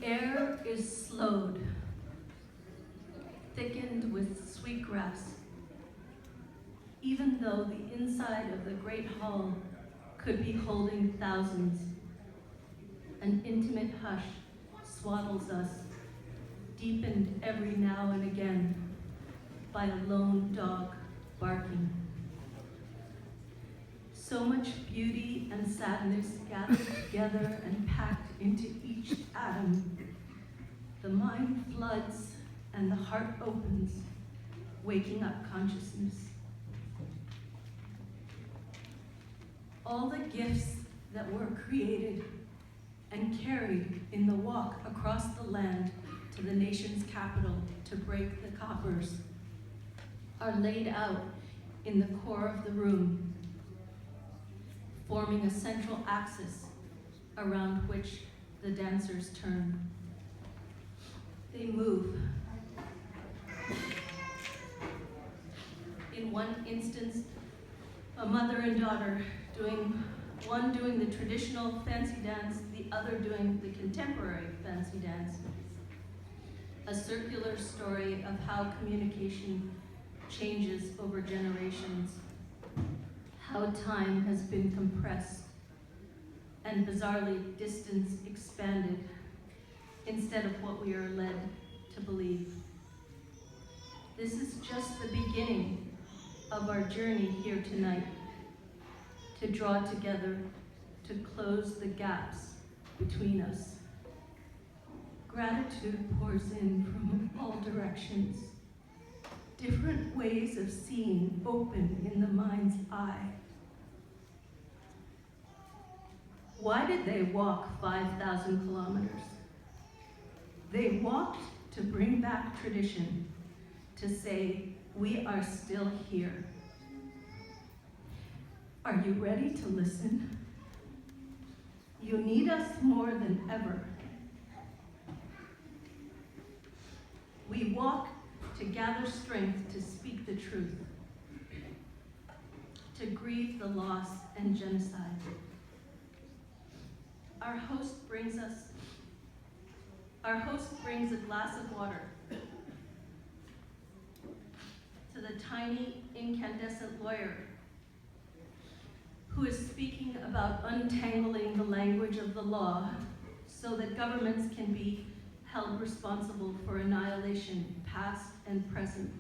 air is slowed, thickened with sweetgrass, even though the inside of the great hall could be holding thousands. An intimate hush swaddles us, deepened every now and again by a lone dog barking. So much beauty and sadness gathered together and packed into each atom. The mind floods and the heart opens, waking up consciousness. All the gifts that were created and carried in the walk across the land to the nation's capital to break the coppers are laid out in the core of the room, forming a central axis around which the dancers turn. They move. In one instance, a mother and daughter one doing the traditional fancy dance, the other doing the contemporary fancy dance. A circular story of how communication changes over generations, how time has been compressed, and bizarrely distance expanded instead of what we are led to believe. This is just the beginning of our journey here tonight, to draw together, to close the gaps between us. Gratitude pours in from all directions. Different ways of seeing open in the mind's eye. Why did they walk 5,000 kilometers? They walked to bring back tradition, to say, we are still here. Are you ready to listen? You need us more than ever. We walk to gather strength to speak the truth, to grieve the loss and genocide. Our host brings a glass of water to the tiny incandescent lawyer who is speaking about untangling the language of the law so that governments can be held responsible for annihilation, past and present.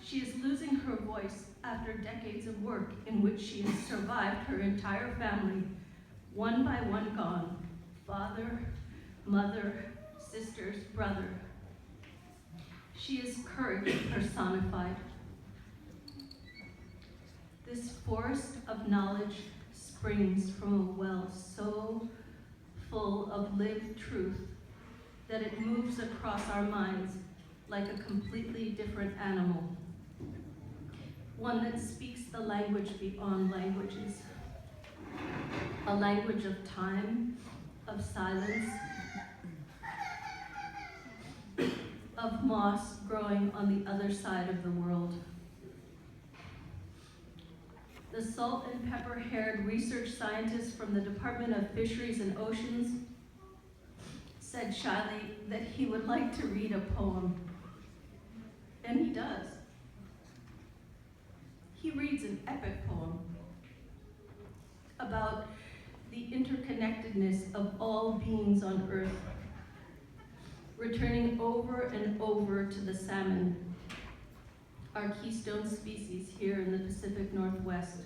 She is losing her voice after decades of work in which she has survived her entire family, one by one gone, father, mother, sisters, brother. She is courage personified. This forest of knowledge springs from a well so full of lived truth that it moves across our minds like a completely different animal, one that speaks the language beyond languages, a language of time, of silence, of moss growing on the other side of the world. The salt and pepper-haired research scientist from the Department of Fisheries and Oceans said shyly that he would like to read a poem. And he does. He reads an epic poem about the interconnectedness of all beings on Earth, returning over and over to the salmon, our keystone species here in the Pacific Northwest.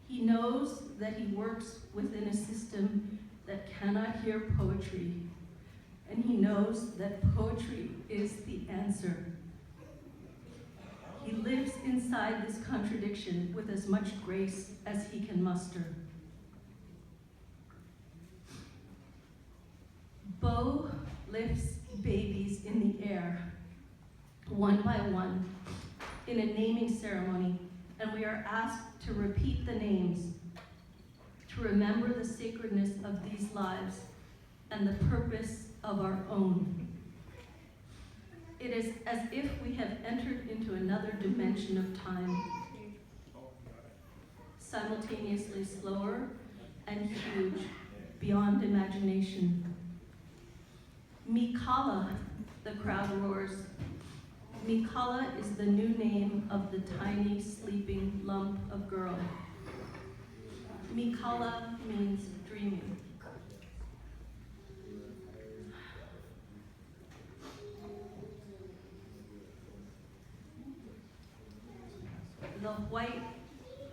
He knows that he works within a system that cannot hear poetry, and he knows that poetry is the answer. He lives inside this contradiction with as much grace as he can muster. Beau lifts babies in the air, one by one, in a naming ceremony, and we are asked to repeat the names, to remember the sacredness of these lives and the purpose of our own. It is as if we have entered into another dimension of time, simultaneously slower and huge, beyond imagination. Mikala, the crowd roars. Mikala is the new name of the tiny, sleeping lump of girl. Mikala means dreaming. The white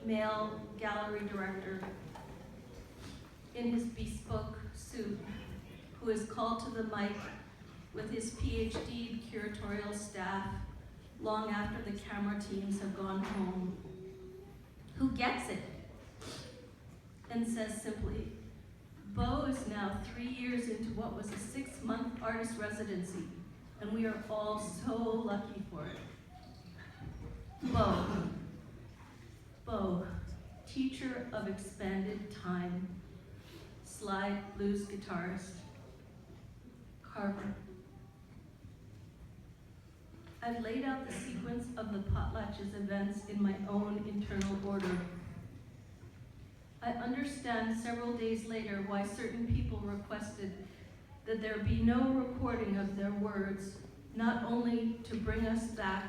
male gallery director in his bespoke suit, who is called to the mic with his PhD curatorial staff long after the camera teams have gone home, who gets it and says simply, Beau is now 3 years into what was a 6-month artist residency, and we are all so lucky for it. Beau, teacher of expanded time, slide blues guitarist, carver. I've laid out the sequence of the Potlatch's events in my own internal order. I understand several days later why certain people requested that there be no recording of their words, not only to bring us back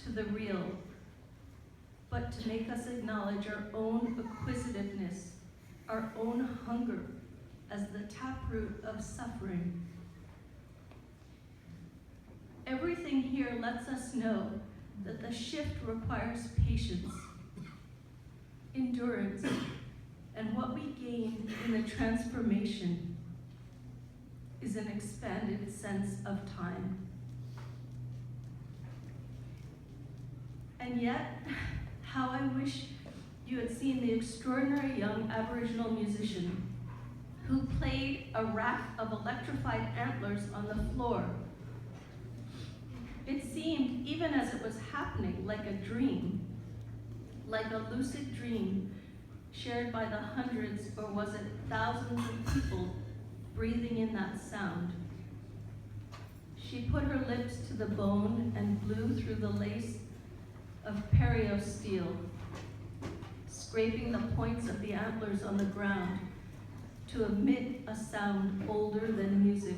to the real, but to make us acknowledge our own acquisitiveness, our own hunger as the taproot of suffering. Everything here lets us know that the shift requires patience, endurance, and what we gain in the transformation is an expanded sense of time. And yet, how I wish you had seen the extraordinary young Aboriginal musician who played a rack of electrified antlers on the floor. It seemed, even as it was happening, like a dream, like a lucid dream shared by the hundreds, or was it thousands of people breathing in that sound. She put her lips to the bone and blew through the lace of perio steel, scraping the points of the antlers on the ground to emit a sound older than music.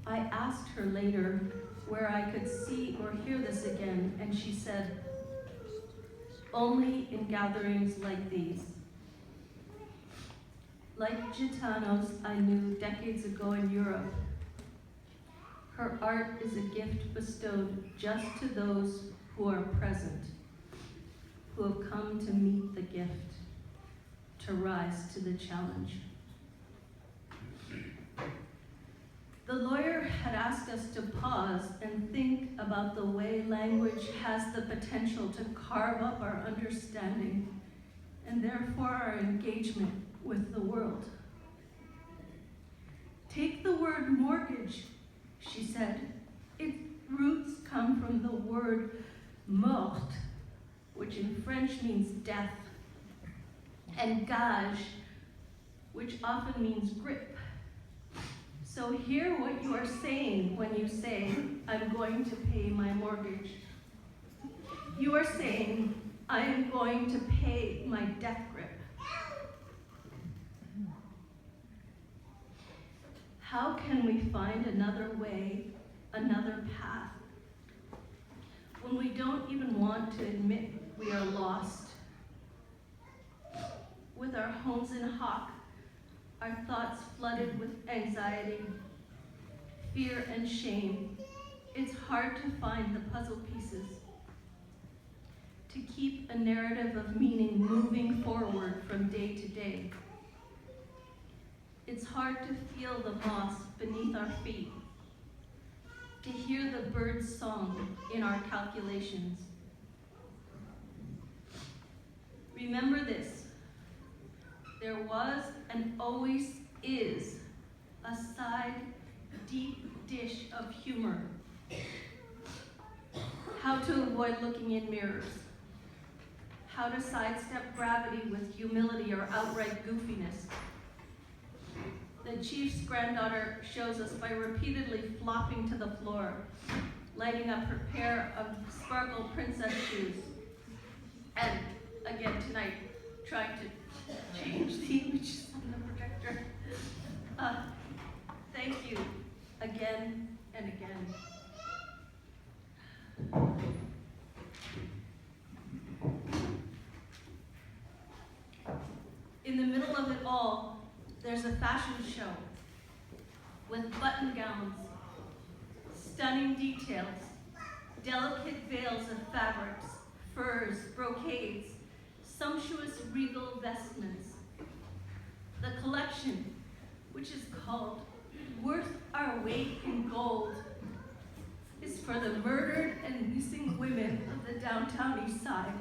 I asked her later where I could see or hear this again, and she said, only in gatherings like these. Like Gitanos I knew decades ago in Europe, her art is a gift bestowed just to those who are present, who have come to meet the gift, to rise to the challenge. The lawyer had asked us to pause and think about the way language has the potential to carve up our understanding and therefore our engagement with the world. Take the word mortgage, she said. Its roots come from the word mort, which in French means death, and gage, which often means grip. So hear what you are saying when you say, I'm going to pay my mortgage. You are saying, I am going to pay my death grip. How can we find another way, another path, when we don't even want to admit we are lost? With our homes in hock, our thoughts flooded with anxiety, fear, and shame, it's hard to find the puzzle pieces, to keep a narrative of meaning moving forward from day to day. It's hard to feel the moss beneath our feet, to hear the bird's song in our calculations. Remember this. There was and always is a side, deep dish of humor. How to avoid looking in mirrors. How to sidestep gravity with humility or outright goofiness. The chief's granddaughter shows us by repeatedly flopping to the floor, lighting up her pair of sparkle princess shoes, and again tonight, trying to change the images on the projector. Thank you again and again. In the middle of it all, there's a fashion show with button gowns, stunning details, delicate veils of fabrics, furs, brocades, sumptuous regal vestments. The collection, which is called Worth Our Weight in Gold, is for the murdered and missing women of the downtown East Side.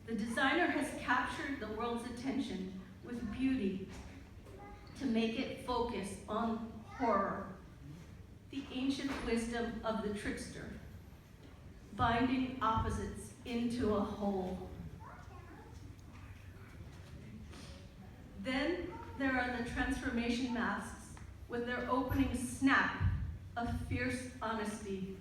The designer has captured the world's attention with beauty to make it focus on horror, the ancient wisdom of the trickster, binding opposites into a whole. Then there are the transformation masks with their opening snap of fierce honesty,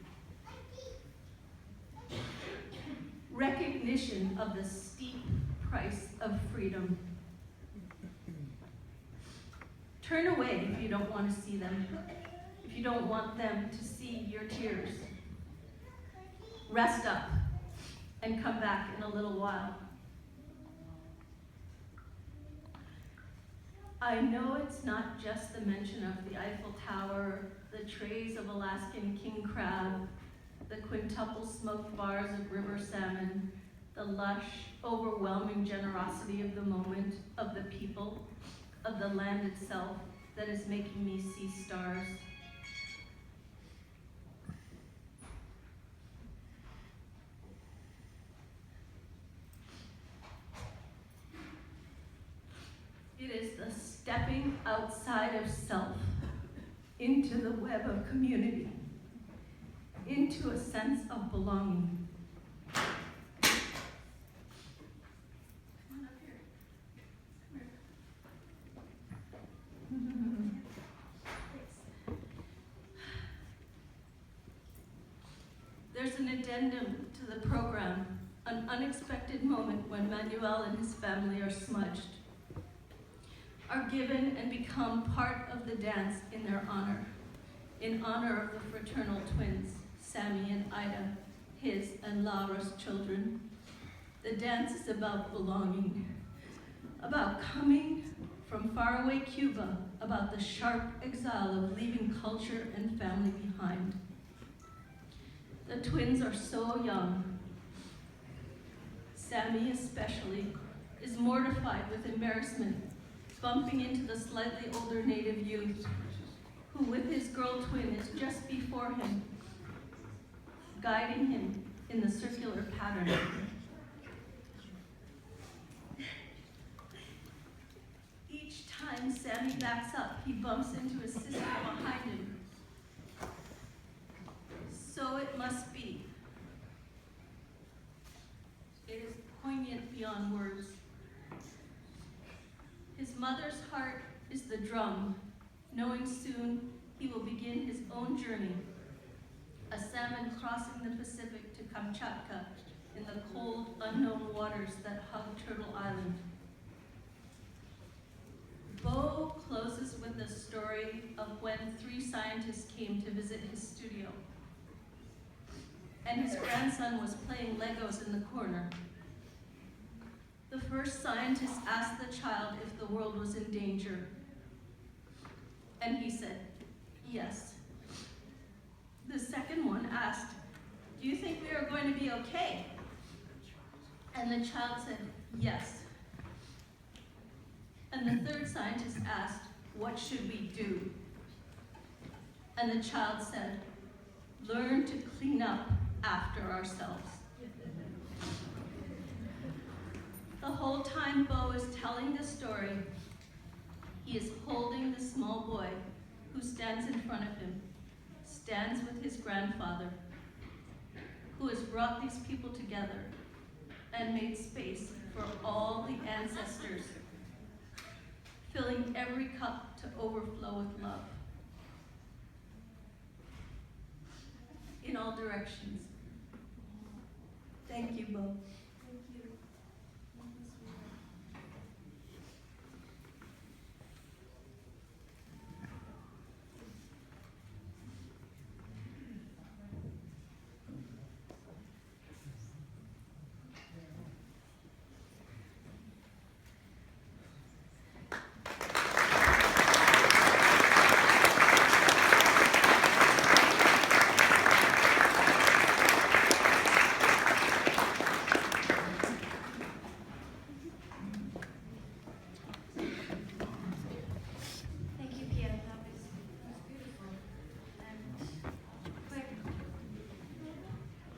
recognition of the steep price of freedom. Turn away if you don't want to see them, if you don't want them to see your tears. Rest up and come back in a little while. I know it's not just the mention of the Eiffel Tower, the trays of Alaskan king crab, the quintuple smoked bars of river salmon, the lush, overwhelming generosity of the moment, of the people, of the land itself that is making me see stars. It is the stepping outside of self into the web of community, into a sense of belonging. Come on up here. Come here. There's an addendum to the program, an unexpected moment when Manuel and his family are smudged, are given and become part of the dance in their honor, in honor of the fraternal twins, Sammy and Ida, his and Laura's children. The dance is about belonging, about coming from faraway Cuba, about the sharp exile of leaving culture and family behind. The twins are so young. Sammy especially is mortified with embarrassment, bumping into the slightly older native youth, who with his girl twin is just before him, guiding him in the circular pattern. Each time Sammy backs up, he bumps into his sister behind him. So it must be. It is poignant beyond words. His mother's heart is the drum, knowing soon he will begin his own journey, a salmon crossing the Pacific to Kamchatka in the cold, unknown waters that hug Turtle Island. Beau closes with the story of when 3 scientists came to visit his studio, and his grandson was playing Legos in the corner. The first scientist asked the child if the world was in danger, and he said, yes. The second one asked, do you think we are going to be okay? And the child said, yes. And the third scientist asked, what should we do? And the child said, learn to clean up after ourselves. The whole time Beau is telling the story, he is holding the small boy who stands in front of him, stands with his grandfather, who has brought these people together and made space for all the ancestors, filling every cup to overflow with love. In all directions. Thank you, Beau.